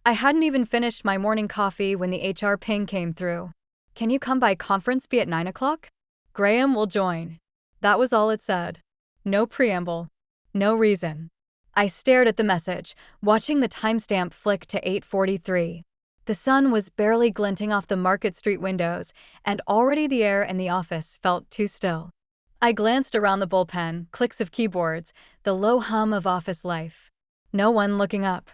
I hadn't even finished my morning coffee when the HR ping came through. Can you come by conference B at 9 o'clock? Graham will join. That was all it said. No preamble. No reason. I stared at the message, watching the timestamp flick to 8:43. The sun was barely glinting off the Market Street windows, and already the air in the office felt too still. I glanced around the bullpen, clicks of keyboards, the low hum of office life. No one looking up.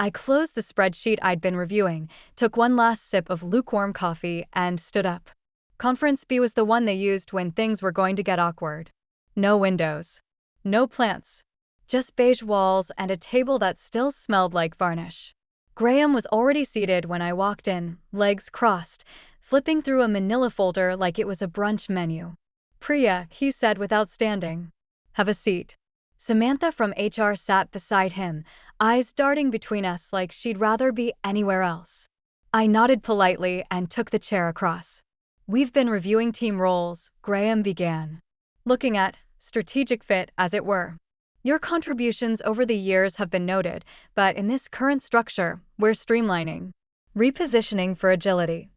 I closed the spreadsheet I'd been reviewing, took one last sip of lukewarm coffee, and stood up. Conference B was the one they used when things were going to get awkward. No windows. No plants. Just beige walls and a table that still smelled like varnish. Graham was already seated when I walked in, legs crossed, flipping through a manila folder like it was a brunch menu. Priya, he said without standing. Have a seat. Samantha from HR sat beside him, eyes darting between us like she'd rather be anywhere else. I nodded politely and took the chair across. We've been reviewing team roles, Graham began. Looking at strategic fit, as it were. Your contributions over the years have been noted, but in this current structure, we're streamlining. Repositioning for agility.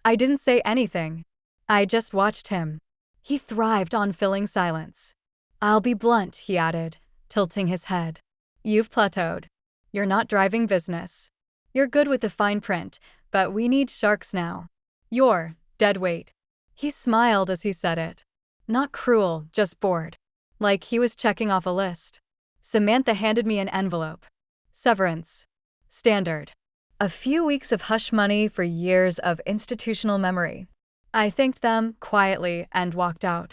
I didn't say anything. I just watched him. He thrived on filling silence. I'll be blunt, he added, tilting his head. You've plateaued. You're not driving business. You're good with the fine print, but we need sharks now. You're dead weight. He smiled as he said it. Not cruel, just bored. Like he was checking off a list. Samantha handed me an envelope. Severance. Standard. A few weeks of hush money for years of institutional memory. I thanked them quietly and walked out.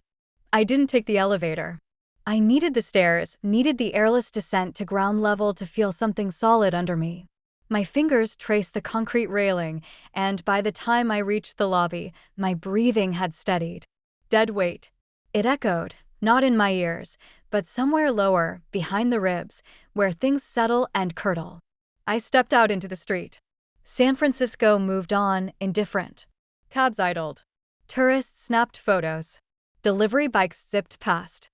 I didn't take the elevator. I needed the stairs, needed the airless descent to ground level to feel something solid under me. My fingers traced the concrete railing, and by the time I reached the lobby, my breathing had steadied. Dead weight. It echoed, not in my ears, but somewhere lower, behind the ribs, where things settle and curdle. I stepped out into the street. San Francisco moved on, indifferent. Cabs idled. Tourists snapped photos. Delivery bikes zipped past.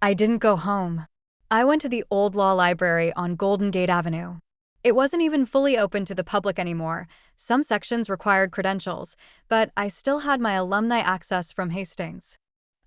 I didn't go home. I went to the old law library on Golden Gate Avenue. It wasn't even fully open to the public anymore. Some sections required credentials, but I still had my alumni access from Hastings.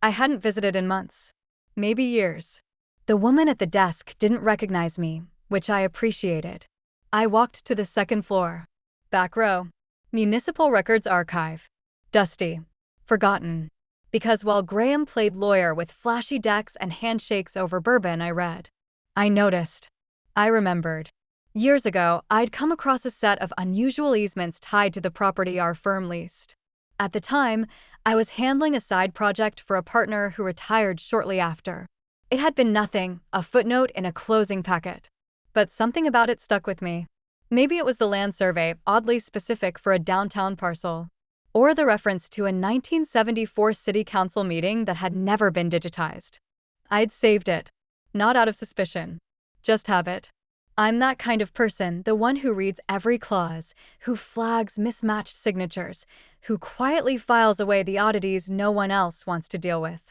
I hadn't visited in months. Maybe years. The woman at the desk didn't recognize me, which I appreciated. I walked to the second floor. Back row. Municipal Records Archive. Dusty. Forgotten. Because while Graham played lawyer with flashy decks and handshakes over bourbon, I read. I noticed. I remembered. Years ago, I'd come across a set of unusual easements tied to the property our firm leased. At the time, I was handling a side project for a partner who retired shortly after. It had been nothing, a footnote in a closing packet. But something about it stuck with me. Maybe it was the land survey, oddly specific for a downtown parcel. Or the reference to a 1974 city council meeting that had never been digitized. I'd saved it. Not out of suspicion. Just habit. I'm that kind of person, the one who reads every clause, who flags mismatched signatures, who quietly files away the oddities no one else wants to deal with.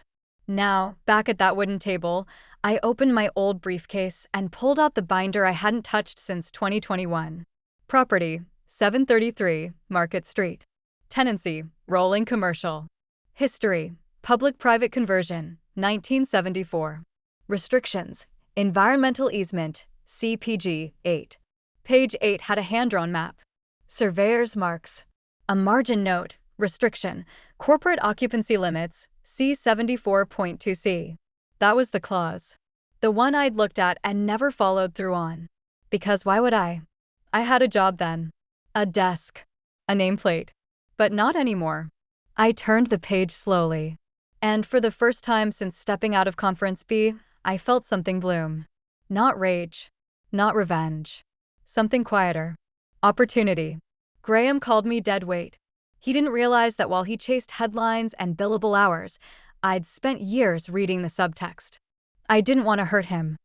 Now, back at that wooden table, I opened my old briefcase and pulled out the binder I hadn't touched since 2021. Property, 733 Market Street. Tenancy, rolling commercial. History, public-private conversion, 1974. Restrictions, environmental easement, CPG 8. Page 8 had a hand-drawn map. Surveyor's marks. A margin note, restriction, corporate occupancy limits, C74.2C. That was the clause. The one I'd looked at and never followed through on. Because why would I? I had a job then. A desk. A nameplate. But not anymore. I turned the page slowly. And for the first time since stepping out of Conference B, I felt something bloom. Not rage. Not revenge. Something quieter. Opportunity. Graham called me dead weight. He didn't realize that while he chased headlines and billable hours, I'd spent years reading the subtext. I didn't want to hurt him.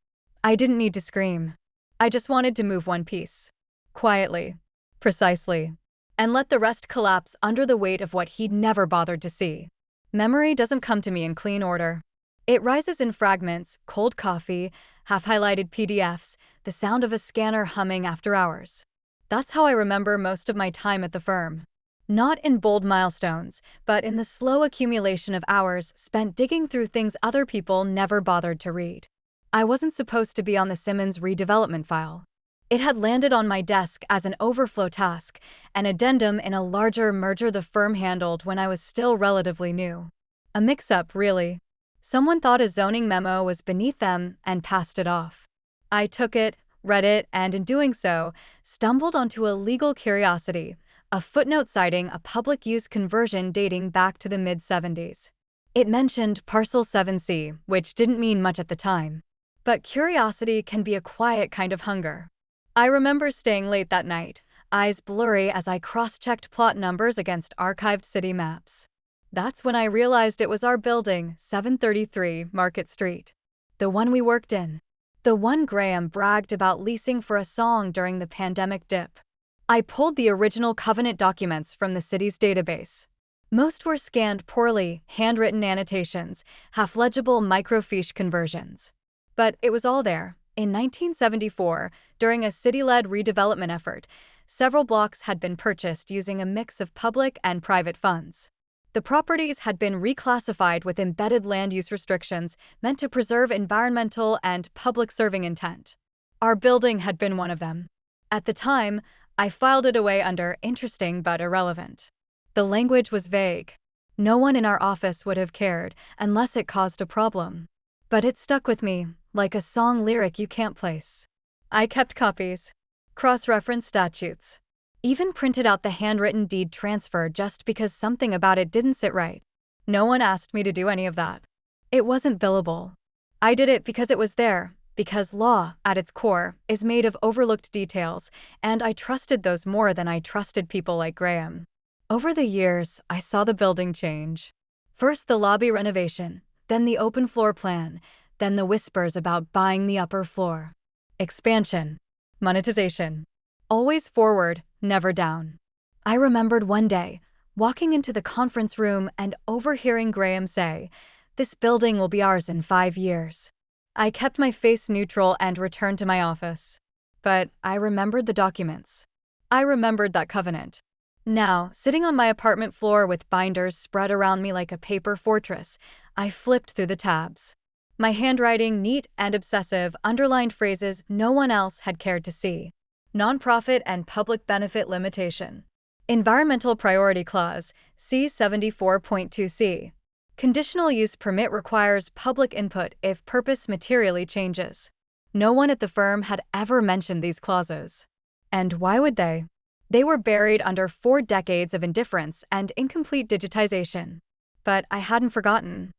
I didn't need to scream. I just wanted to move one piece. Quietly. Precisely. And let the rest collapse under the weight of what he'd never bothered to see. Memory doesn't come to me in clean order. It rises in fragments, cold coffee, half-highlighted PDFs, the sound of a scanner humming after hours. That's how I remember most of my time at the firm. Not in bold milestones, but in the slow accumulation of hours spent digging through things other people never bothered to read. I wasn't supposed to be on the Simmons redevelopment file. It had landed on my desk as an overflow task, an addendum in a larger merger the firm handled when I was still relatively new. A mix-up, really. Someone thought a zoning memo was beneath them and passed it off. I took it, read it, and in doing so, stumbled onto a legal curiosity, a footnote citing a public use conversion dating back to the mid-70s. It mentioned Parcel 7C, which didn't mean much at the time. But curiosity can be a quiet kind of hunger. I remember staying late that night, eyes blurry as I cross-checked plot numbers against archived city maps. That's when I realized it was our building, 733 Market Street. The one we worked in. The one Graham bragged about leasing for a song during the pandemic dip. I pulled the original covenant documents from the city's database. Most were scanned poorly, handwritten annotations, half-legible microfiche conversions. But it was all there. In 1974, during a city-led redevelopment effort, several blocks had been purchased using a mix of public and private funds. The properties had been reclassified with embedded land use restrictions meant to preserve environmental and public-serving intent. Our building had been one of them. At the time, I filed it away under interesting but irrelevant. The language was vague. No one in our office would have cared unless it caused a problem. But it stuck with me, like a song lyric you can't place. I kept copies, cross-referenced statutes, even printed out the handwritten deed transfer just because something about it didn't sit right. No one asked me to do any of that. It wasn't billable. I did it because it was there, because law, at its core, is made of overlooked details, and I trusted those more than I trusted people like Graham. Over the years, I saw the building change. First the lobby renovation, then the open floor plan, then the whispers about buying the upper floor. Expansion. Monetization. Always forward, never down. I remembered one day, walking into the conference room and overhearing Graham say, "This building will be ours in 5 years." I kept my face neutral and returned to my office. But I remembered the documents. I remembered that covenant. Now, sitting on my apartment floor with binders spread around me like a paper fortress, I flipped through the tabs. My handwriting, neat and obsessive, underlined phrases no one else had cared to see. Nonprofit and public benefit limitation. Environmental priority clause, C74.2c. Conditional use permit requires public input if purpose materially changes. No one at the firm had ever mentioned these clauses. And why would they? They were buried under 4 decades of indifference and incomplete digitization. But I hadn't forgotten.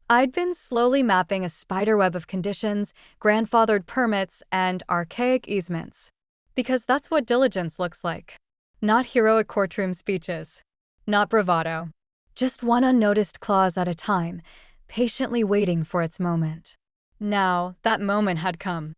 I'd been slowly mapping a spiderweb of conditions, grandfathered permits, and archaic easements. Because that's what diligence looks like. Not heroic courtroom speeches. Not bravado. Just one unnoticed clause at a time, patiently waiting for its moment. Now, that moment had come.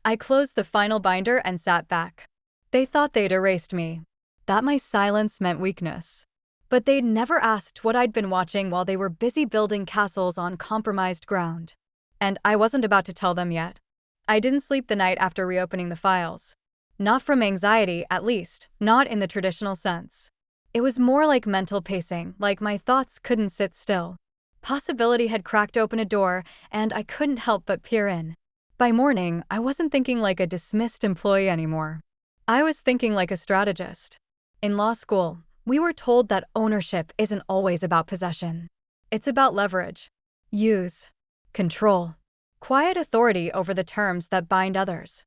I closed the final binder and sat back. They thought they'd erased me. That my silence meant weakness. But they'd never asked what I'd been watching while they were busy building castles on compromised ground. And I wasn't about to tell them yet. I didn't sleep the night after reopening the files. Not from anxiety, at least, not in the traditional sense. It was more like mental pacing, like my thoughts couldn't sit still. Possibility had cracked open a door, and I couldn't help but peer in. By morning, I wasn't thinking like a dismissed employee anymore. I was thinking like a strategist. In law school, we were told that ownership isn't always about possession. It's about leverage, use, control, quiet authority over the terms that bind others.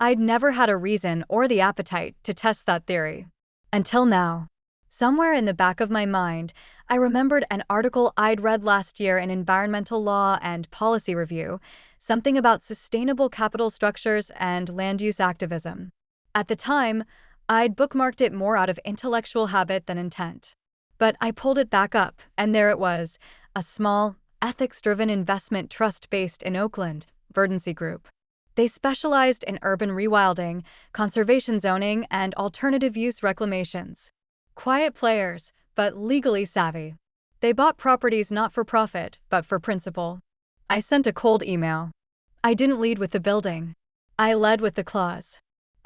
I'd never had a reason or the appetite to test that theory. Until now. Somewhere in the back of my mind, I remembered an article I'd read last year in Environmental Law and Policy Review, something about sustainable capital structures and land use activism. At the time, I'd bookmarked it more out of intellectual habit than intent. But I pulled it back up, and there it was, a small, ethics-driven investment trust based in Oakland, Verdancy Group. They specialized in urban rewilding, conservation zoning, and alternative use reclamations. Quiet players, but legally savvy. They bought properties not for profit, but for principle. I sent a cold email. I didn't lead with the building. I led with the clause.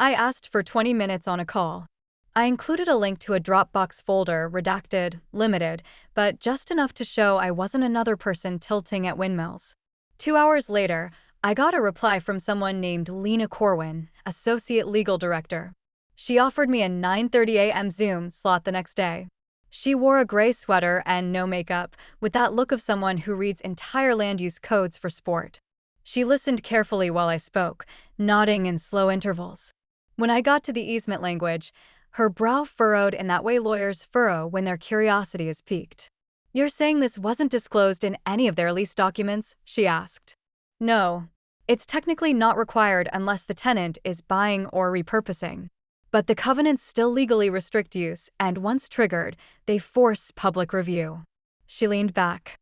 I asked for 20 minutes on a call. I included a link to a Dropbox folder, redacted, limited, but just enough to show I wasn't another person tilting at windmills. 2 hours later, I got a reply from someone named Lena Corwin, Associate Legal Director. She offered me a 9:30 a.m. Zoom slot the next day. She wore a gray sweater and no makeup, with that look of someone who reads entire land use codes for sport. She listened carefully while I spoke, nodding in slow intervals. When I got to the easement language, her brow furrowed in that way lawyers furrow when their curiosity is piqued. "You're saying this wasn't disclosed in any of their lease documents?" she asked. "No. It's technically not required unless the tenant is buying or repurposing. But the covenants still legally restrict use, and once triggered, they force public review." She leaned back.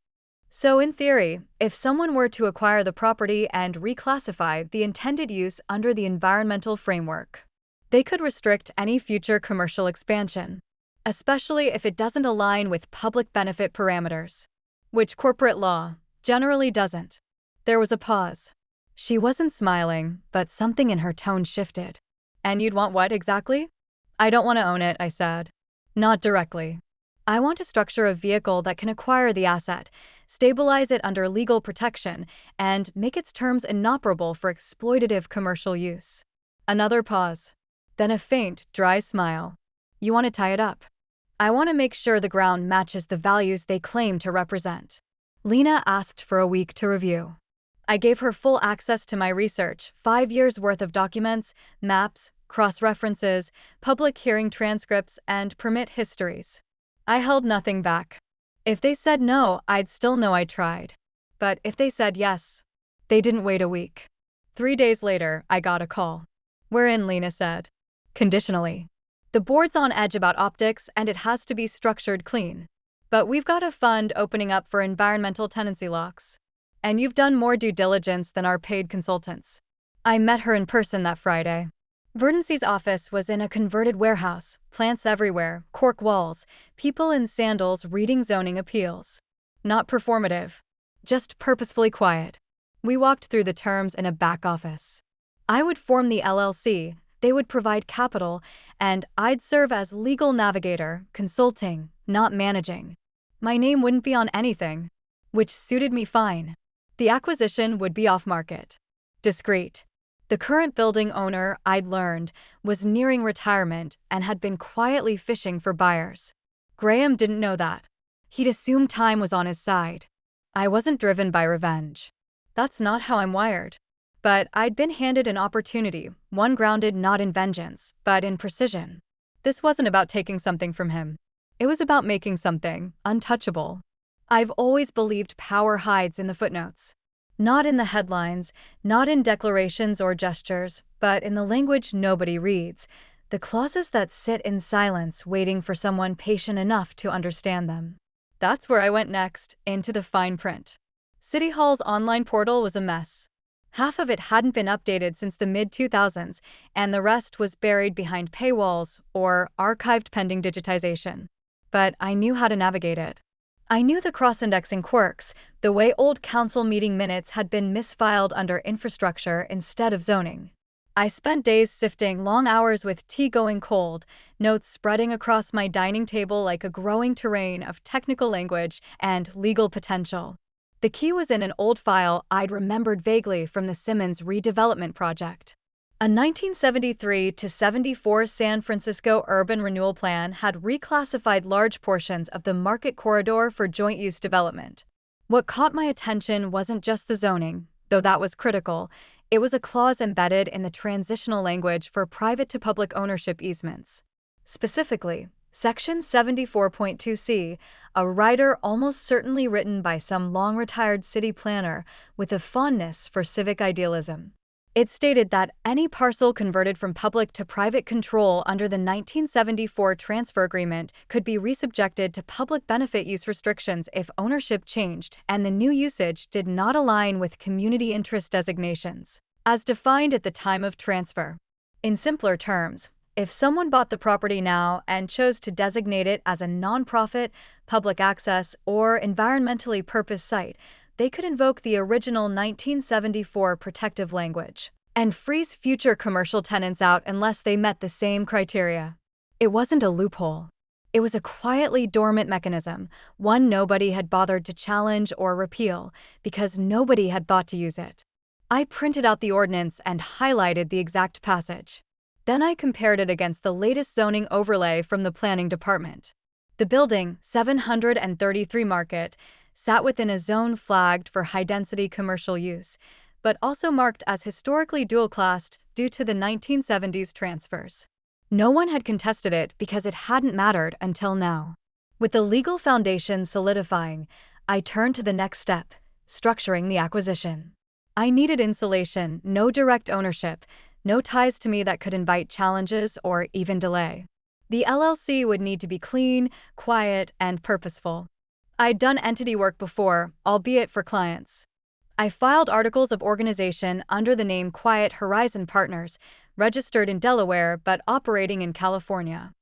"So in theory, if someone were to acquire the property and reclassify the intended use under the environmental framework, they could restrict any future commercial expansion, especially if it doesn't align with public benefit parameters, which corporate law generally doesn't." There was a pause. She wasn't smiling, but something in her tone shifted. "And you'd want what exactly?" "I don't want to own it," I said. "Not directly. I want to structure a vehicle that can acquire the asset, stabilize it under legal protection, and make its terms inoperable for exploitative commercial use." Another pause. Then a faint, dry smile. "You want to tie it up?" "I want to make sure the ground matches the values they claim to represent." Lena asked for a week to review. I gave her full access to my research, 5 years' worth of documents, maps, cross-references, public hearing transcripts, and permit histories. I held nothing back. If they said no, I'd still know I tried. But if they said yes, they didn't wait a week. 3 days later, I got a call. "We're in," Lena said. "Conditionally. The board's on edge about optics and it has to be structured clean. But we've got a fund opening up for environmental tenancy locks. And you've done more due diligence than our paid consultants." I met her in person that Friday. Verdancy's office was in a converted warehouse, plants everywhere, cork walls, people in sandals reading zoning appeals. Not performative. Just purposefully quiet. We walked through the terms in a back office. I would form the LLC, they would provide capital, and I'd serve as legal navigator, consulting, not managing. My name wouldn't be on anything, which suited me fine. The acquisition would be off-market. Discreet. The current building owner, I'd learned, was nearing retirement and had been quietly fishing for buyers. Graham didn't know that. He'd assumed time was on his side. I wasn't driven by revenge. That's not how I'm wired. But I'd been handed an opportunity, one grounded not in vengeance, but in precision. This wasn't about taking something from him. It was about making something untouchable. I've always believed power hides in the footnotes. Not in the headlines, not in declarations or gestures, but in the language nobody reads, the clauses that sit in silence waiting for someone patient enough to understand them. That's where I went next, into the fine print. City Hall's online portal was a mess. Half of it hadn't been updated since the mid-2000s, and the rest was buried behind paywalls or archived pending digitization. But I knew how to navigate it. I knew the cross-indexing quirks, the way old council meeting minutes had been misfiled under infrastructure instead of zoning. I spent days sifting long hours with tea going cold, notes spreading across my dining table like a growing terrain of technical language and legal potential. The key was in an old file I'd remembered vaguely from the Simmons redevelopment project. A 1973-74 San Francisco urban renewal plan had reclassified large portions of the Market Corridor for joint-use development. What caught my attention wasn't just the zoning, though that was critical. It was a clause embedded in the transitional language for private-to-public ownership easements. Specifically, Section 74.2c, a rider almost certainly written by some long-retired city planner with a fondness for civic idealism. It stated that any parcel converted from public to private control under the 1974 transfer agreement could be resubjected to public benefit use restrictions if ownership changed and the new usage did not align with community interest designations, as defined at the time of transfer. In simpler terms, if someone bought the property now and chose to designate it as a nonprofit, public access, or environmentally purposed site, they could invoke the original 1974 protective language. and freeze future commercial tenants out unless they met the same criteria. It wasn't a loophole. It was a quietly dormant mechanism, one nobody had bothered to challenge or repeal because nobody had thought to use it. I printed out the ordinance and highlighted the exact passage. Then I compared it against the latest zoning overlay from the planning department. The building, 733 Market, sat within a zone flagged for high-density commercial use, but also marked as historically dual-classed due to the 1970s transfers. No one had contested it because it hadn't mattered until now. With the legal foundation solidifying, I turned to the next step, structuring the acquisition. I needed insulation, no direct ownership, no ties to me that could invite challenges or even delay. The LLC would need to be clean, quiet, and purposeful. I'd done entity work before, albeit for clients. I filed articles of organization under the name Quiet Horizon Partners, registered in Delaware but operating in California.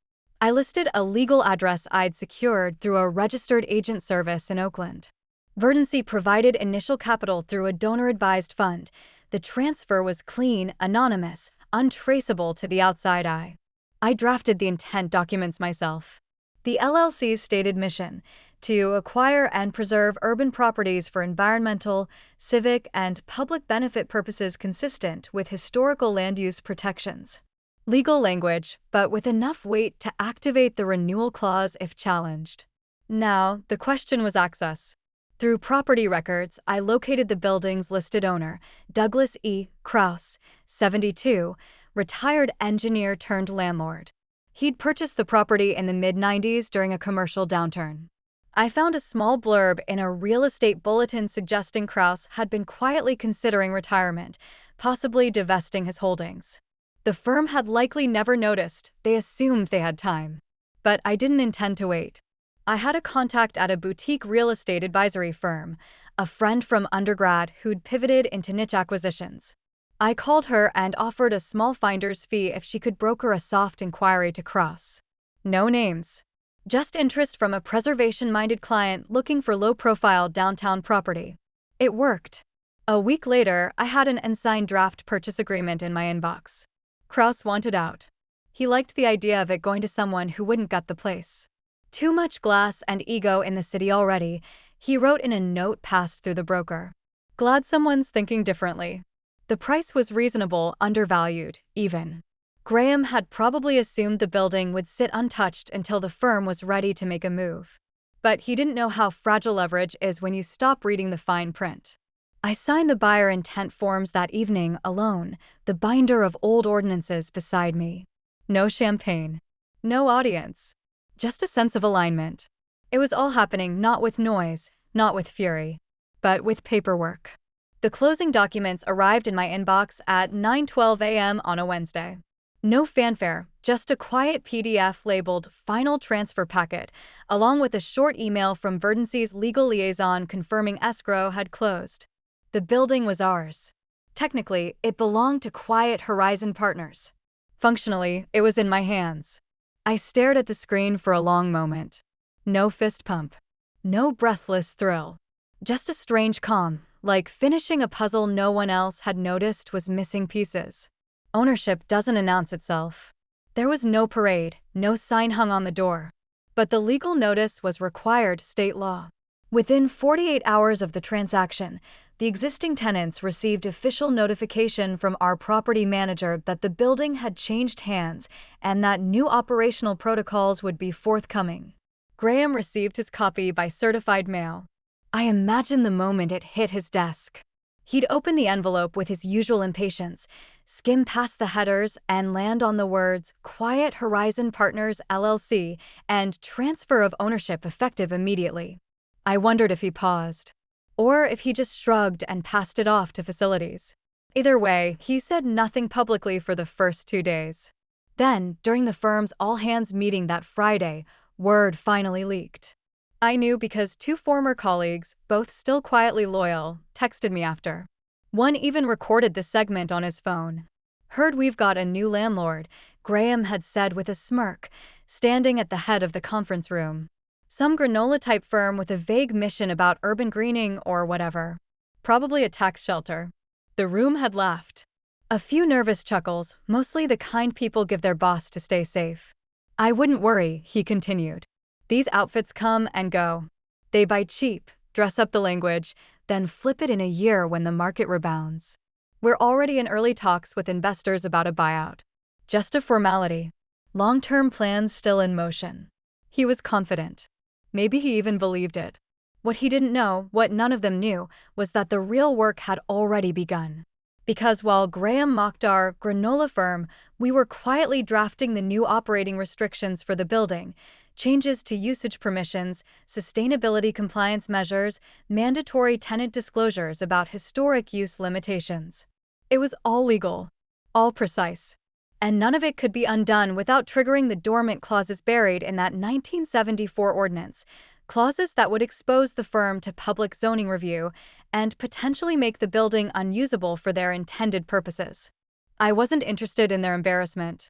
I listed a legal address I'd secured through a registered agent service in Oakland. Verdancy provided initial capital through a donor-advised fund. The transfer was clean, anonymous, untraceable to the outside eye. I drafted the intent documents myself. The LLC's stated mission: to acquire and preserve urban properties for environmental, civic, and public benefit purposes consistent with historical land use protections. Legal language, but with enough weight to activate the renewal clause if challenged. Now, the question was access. Through property records, I located the building's listed owner, Douglas E. Krause, 72, retired engineer turned landlord. He'd purchased the property in the mid-90s during a commercial downturn. I found a small blurb in a real estate bulletin suggesting Krause had been quietly considering retirement, possibly divesting his holdings. The firm had likely never noticed, they assumed they had time. But I didn't intend to wait. I had a contact at a boutique real estate advisory firm, a friend from undergrad who'd pivoted into niche acquisitions. I called her and offered a small finder's fee if she could broker a soft inquiry to Krause. No names. Just interest from a preservation-minded client looking for low-profile downtown property. It worked. A week later, I had an unsigned draft purchase agreement in my inbox. Krause wanted out. He liked the idea of it going to someone who wouldn't gut the place. Too much glass and ego in the city already, he wrote in a note passed through the broker. Glad someone's thinking differently. The price was reasonable, undervalued, even. Graham had probably assumed the building would sit untouched until the firm was ready to make a move. But he didn't know how fragile leverage is when you stop reading the fine print. I signed the buyer intent forms that evening alone, the binder of old ordinances beside me. No champagne. No audience. Just a sense of alignment. It was all happening not with noise, not with fury, but with paperwork. The closing documents arrived in my inbox at 9:12 a.m. on a Wednesday. No fanfare, just a quiet PDF labeled Final Transfer Packet, along with a short email from Verdancy's legal liaison confirming escrow had closed. The building was ours. Technically, it belonged to Quiet Horizon Partners. Functionally, it was in my hands. I stared at the screen for a long moment. No fist pump. No breathless thrill. Just a strange calm, like finishing a puzzle no one else had noticed was missing pieces. Ownership doesn't announce itself. There was no parade, no sign hung on the door. But the legal notice was required state law. Within 48 hours of the transaction, the existing tenants received official notification from our property manager that the building had changed hands and that new operational protocols would be forthcoming. Graham received his copy by certified mail. I imagined the moment it hit his desk. He'd open the envelope with his usual impatience, skim past the headers, and land on the words Quiet Horizon Partners LLC and transfer of ownership effective immediately. I wondered if he paused, or if he just shrugged and passed it off to facilities. Either way, he said nothing publicly for the first 2 days. Then, during the firm's all-hands meeting that Friday, word finally leaked. I knew because 2 former colleagues, both still quietly loyal, texted me after. One even recorded the segment on his phone. Heard we've got a new landlord, Graham had said with a smirk, standing at the head of the conference room. Some granola-type firm with a vague mission about urban greening or whatever. Probably a tax shelter. The room had laughed. A few nervous chuckles, mostly the kind people give their boss to stay safe. I wouldn't worry, he continued. These outfits come and go. They buy cheap, dress up the language, then flip it in a year when the market rebounds. We're already in early talks with investors about a buyout. Just a formality. Long-term plans still in motion. He was confident. Maybe he even believed it. What he didn't know, what none of them knew, was that the real work had already begun. Because while Graham mocked our granola firm, we were quietly drafting the new operating restrictions for the building, changes to usage permissions, sustainability compliance measures, mandatory tenant disclosures about historic use limitations. It was all legal, all precise. And none of it could be undone without triggering the dormant clauses buried in that 1974 ordinance, clauses that would expose the firm to public zoning review and potentially make the building unusable for their intended purposes. I wasn't interested in their embarrassment.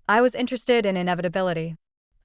I was interested in inevitability.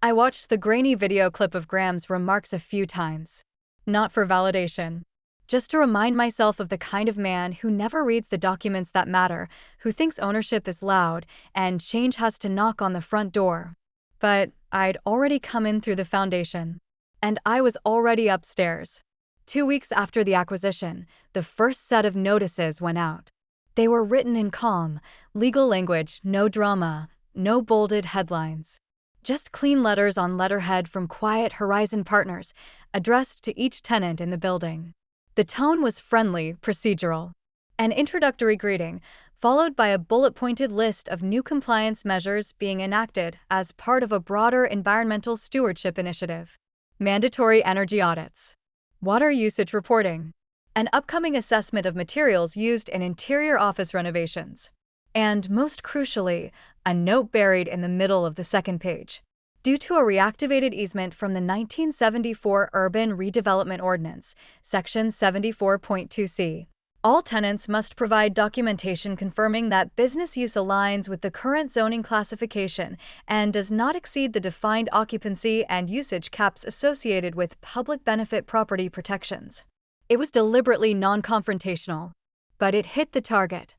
I watched the grainy video clip of Graham's remarks a few times. Not for validation. Just to remind myself of the kind of man who never reads the documents that matter, who thinks ownership is loud and change has to knock on the front door. But I'd already come in through the foundation. And I was already upstairs. 2 weeks after the acquisition, the first set of notices went out. They were written in calm, legal language, no drama, no bolded headlines. Just clean letters on letterhead from Quiet Horizon Partners, addressed to each tenant in the building. The tone was friendly, procedural. An introductory greeting, followed by a bullet-pointed list of new compliance measures being enacted as part of a broader environmental stewardship initiative. Mandatory energy audits, water usage reporting, an upcoming assessment of materials used in interior office renovations, and most crucially, a note buried in the middle of the second page. Due to a reactivated easement from the 1974 Urban Redevelopment Ordinance, Section 74.2c, all tenants must provide documentation confirming that business use aligns with the current zoning classification and does not exceed the defined occupancy and usage caps associated with public benefit property protections. It was deliberately non-confrontational, but it hit the target.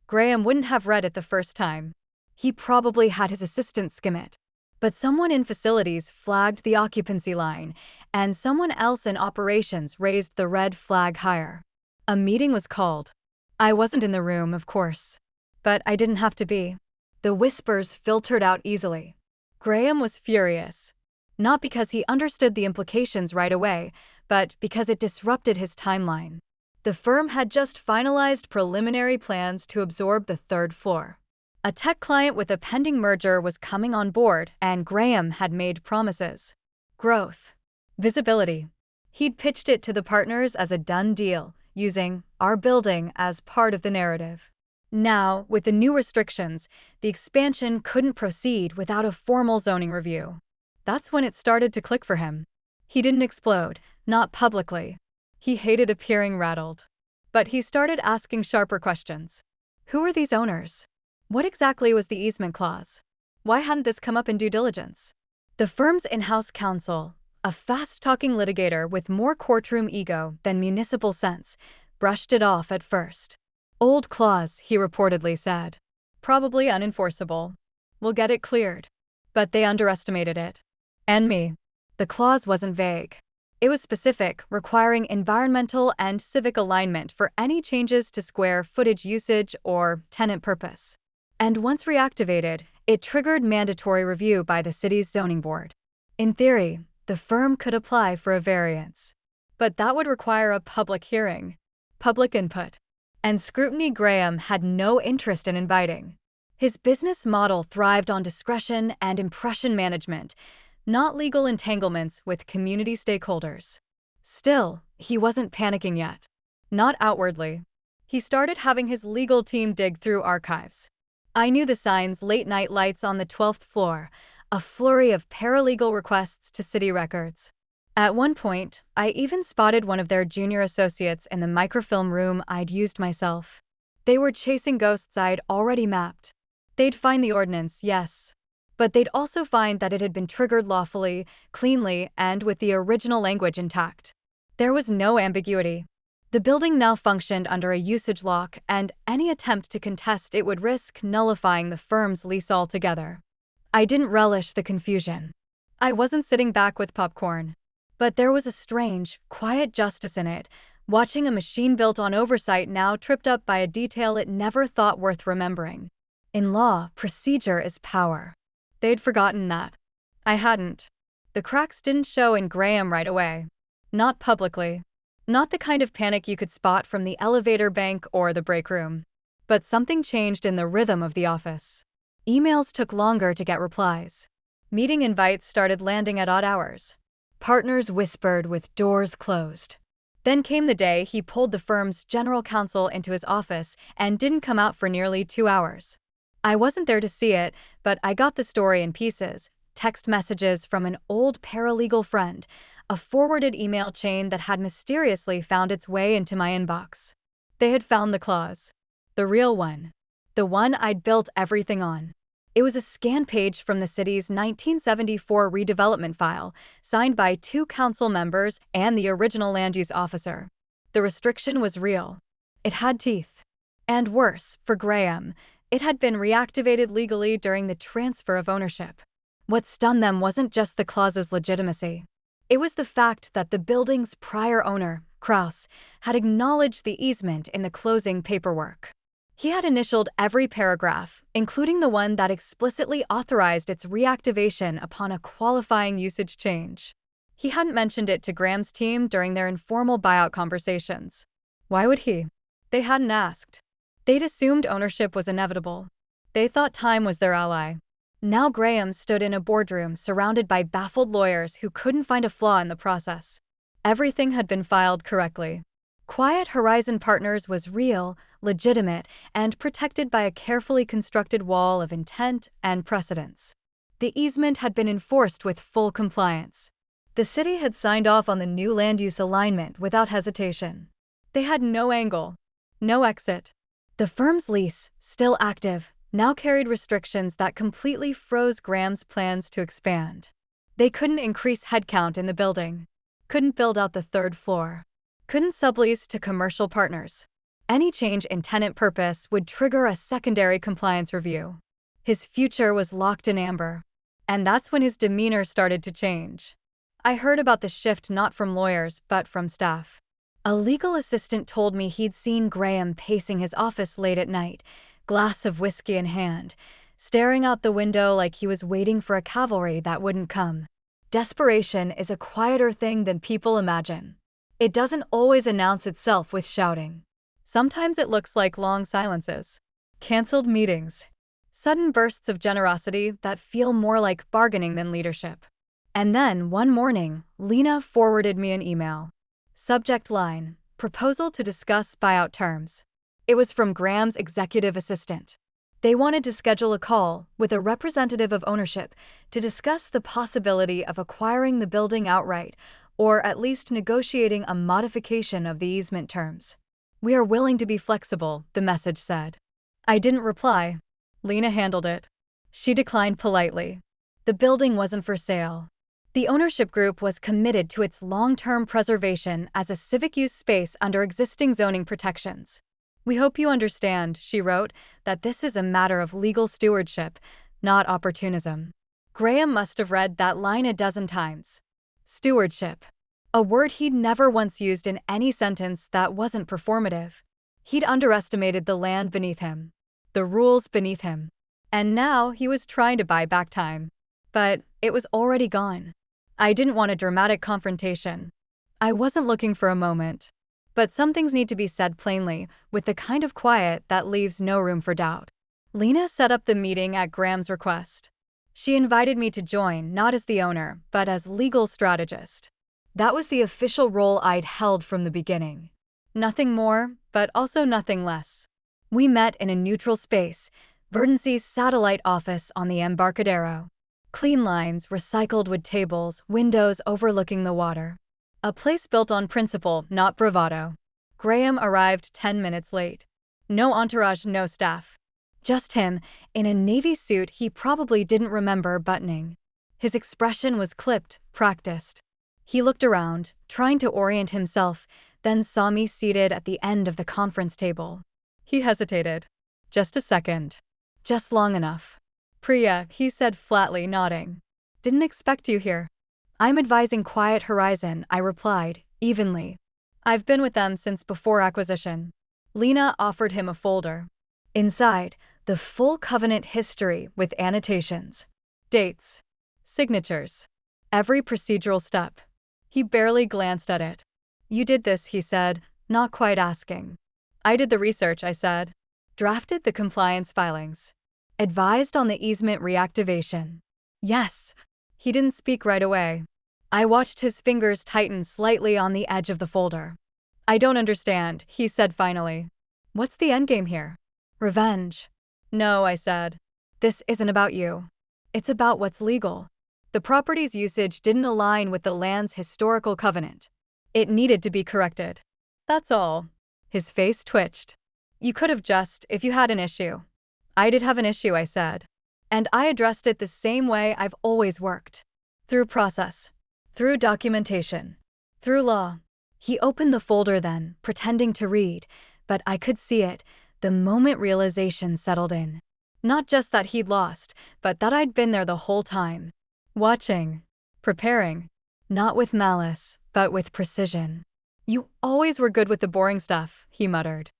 Graham wouldn't have read it the first time. He probably had his assistant skim it. But someone in facilities flagged the occupancy line, and someone else in operations raised the red flag higher. A meeting was called. I wasn't in the room, of course. But I didn't have to be. The whispers filtered out easily. Graham was furious. Not because he understood the implications right away, but because it disrupted his timeline. The firm had just finalized preliminary plans to absorb the third floor. A tech client with a pending merger was coming on board, and Graham had made promises. Growth. Visibility. He'd pitched it to the partners as a done deal, using our building as part of the narrative. Now, with the new restrictions, the expansion couldn't proceed without a formal zoning review. That's when it started to click for him. He didn't explode, not publicly. He hated appearing rattled. But he started asking sharper questions. Who were these owners? What exactly was the easement clause? Why hadn't this come up in due diligence? The firm's in-house counsel, a fast-talking litigator with more courtroom ego than municipal sense, brushed it off at first. Old clause, he reportedly said. Probably unenforceable. We'll get it cleared. But they underestimated it. And me. The clause wasn't vague. It was specific, requiring environmental and civic alignment for any changes to square footage usage or tenant purpose. And once reactivated, it triggered mandatory review by the city's zoning board. In theory, the firm could apply for a variance. But that would require a public hearing, public input, and scrutiny Graham had no interest in inviting. His business model thrived on discretion and impression management, not legal entanglements with community stakeholders. Still, he wasn't panicking yet. Not outwardly. He started having his legal team dig through archives. I knew the signs: late-night lights on the 12th floor, a flurry of paralegal requests to city records. At one point, I even spotted one of their junior associates in the microfilm room I'd used myself. They were chasing ghosts I'd already mapped. They'd find the ordinance, yes. But they'd also find that it had been triggered lawfully, cleanly, and with the original language intact. There was no ambiguity. The building now functioned under a usage lock, and any attempt to contest it would risk nullifying the firm's lease altogether. I didn't relish the confusion. I wasn't sitting back with popcorn. But there was a strange, quiet justice in it, watching a machine built on oversight now tripped up by a detail it never thought worth remembering. In law, procedure is power. They'd forgotten that. I hadn't. The cracks didn't show in Graham right away. Not publicly. Not the kind of panic you could spot from the elevator bank or the break room. But something changed in the rhythm of the office. Emails took longer to get replies. Meeting invites started landing at odd hours. Partners whispered with doors closed. Then came the day he pulled the firm's general counsel into his office and didn't come out for nearly 2 hours. I wasn't there to see it, but I got the story in pieces. Text messages from an old paralegal friend, a forwarded email chain that had mysteriously found its way into my inbox. They had found the clause. The real one. The one I'd built everything on. It was a scan page from the city's 1974 redevelopment file, signed by 2 council members and the original land use officer. The restriction was real. It had teeth. And worse, for Graham, it had been reactivated legally during the transfer of ownership. What stunned them wasn't just the clause's legitimacy. It was the fact that the building's prior owner, Kraus, had acknowledged the easement in the closing paperwork. He had initialed every paragraph, including the one that explicitly authorized its reactivation upon a qualifying usage change. He hadn't mentioned it to Graham's team during their informal buyout conversations. Why would he? They hadn't asked. They'd assumed ownership was inevitable. They thought time was their ally. Now Graham stood in a boardroom surrounded by baffled lawyers who couldn't find a flaw in the process. Everything had been filed correctly. Quiet Horizon Partners was real, legitimate, and protected by a carefully constructed wall of intent and precedence. The easement had been enforced with full compliance. The city had signed off on the new land use alignment without hesitation. They had no angle, no exit. The firm's lease, still active, now carried restrictions that completely froze Graham's plans to expand. They couldn't increase headcount in the building, couldn't build out the 3rd floor, couldn't sublease to commercial partners. Any change in tenant purpose would trigger a secondary compliance review. His future was locked in amber. And that's when his demeanor started to change. I heard about the shift not from lawyers, but from staff. A legal assistant told me he'd seen Graham pacing his office late at night, glass of whiskey in hand, staring out the window like he was waiting for a cavalry that wouldn't come. Desperation is a quieter thing than people imagine. It doesn't always announce itself with shouting. Sometimes it looks like long silences, canceled meetings, sudden bursts of generosity that feel more like bargaining than leadership. And then, one morning, Lena forwarded me an email. Subject line, proposal to discuss buyout terms. It was from Graham's executive assistant. They wanted to schedule a call with a representative of ownership to discuss the possibility of acquiring the building outright, or at least negotiating a modification of the easement terms. We are willing to be flexible, the message said. I didn't reply. Lena handled it. She declined politely. The building wasn't for sale. The ownership group was committed to its long-term preservation as a civic use space under existing zoning protections. We hope you understand, she wrote, that this is a matter of legal stewardship, not opportunism. Graham must have read that line a dozen times. Stewardship. A word he'd never once used in any sentence that wasn't performative. He'd underestimated the land beneath him, the rules beneath him. And now he was trying to buy back time. But it was already gone. I didn't want a dramatic confrontation. I wasn't looking for a moment. But some things need to be said plainly, with the kind of quiet that leaves no room for doubt. Lena set up the meeting at Graham's request. She invited me to join, not as the owner, but as legal strategist. That was the official role I'd held from the beginning. Nothing more, but also nothing less. We met in a neutral space, Verdancy's satellite office on the Embarcadero. Clean lines, recycled wood tables, windows overlooking the water. A place built on principle, not bravado. Graham arrived 10 minutes late. No entourage, no staff. Just him, in a navy suit he probably didn't remember buttoning. His expression was clipped, practiced. He looked around, trying to orient himself, then saw me seated at the end of the conference table. He hesitated. Just a second. Just long enough. Priya, he said flatly, nodding. Didn't expect you here. I'm advising Quiet Horizon, I replied, evenly. I've been with them since before acquisition. Lena offered him a folder. Inside, the full covenant history with annotations. Dates. Signatures. Every procedural step. He barely glanced at it. You did this, he said, not quite asking. I did the research, I said. Drafted the compliance filings. Advised on the easement reactivation. Yes. He didn't speak right away. I watched his fingers tighten slightly on the edge of the folder. I don't understand, he said finally. What's the endgame here? Revenge. No, I said. This isn't about you. It's about what's legal. The property's usage didn't align with the land's historical covenant. It needed to be corrected. That's all. His face twitched. You could have just, if you had an issue. I did have an issue, I said. And I addressed it the same way I've always worked. Through process. Through documentation. Through law. He opened the folder then, pretending to read, but I could see it, the moment realization settled in. Not just that he'd lost, but that I'd been there the whole time. Watching. Preparing. Not with malice, but with precision. You always were good with the boring stuff, he muttered.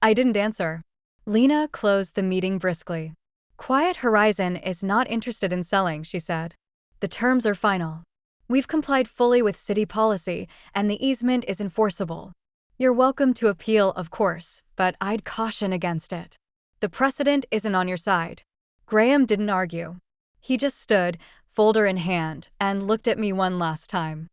I didn't answer. Lena closed the meeting briskly. Quiet Horizon is not interested in selling, she said. The terms are final. We've complied fully with city policy, and the easement is enforceable. You're welcome to appeal, of course, but I'd caution against it. The precedent isn't on your side. Graham didn't argue. He just stood, folder in hand, and looked at me one last time.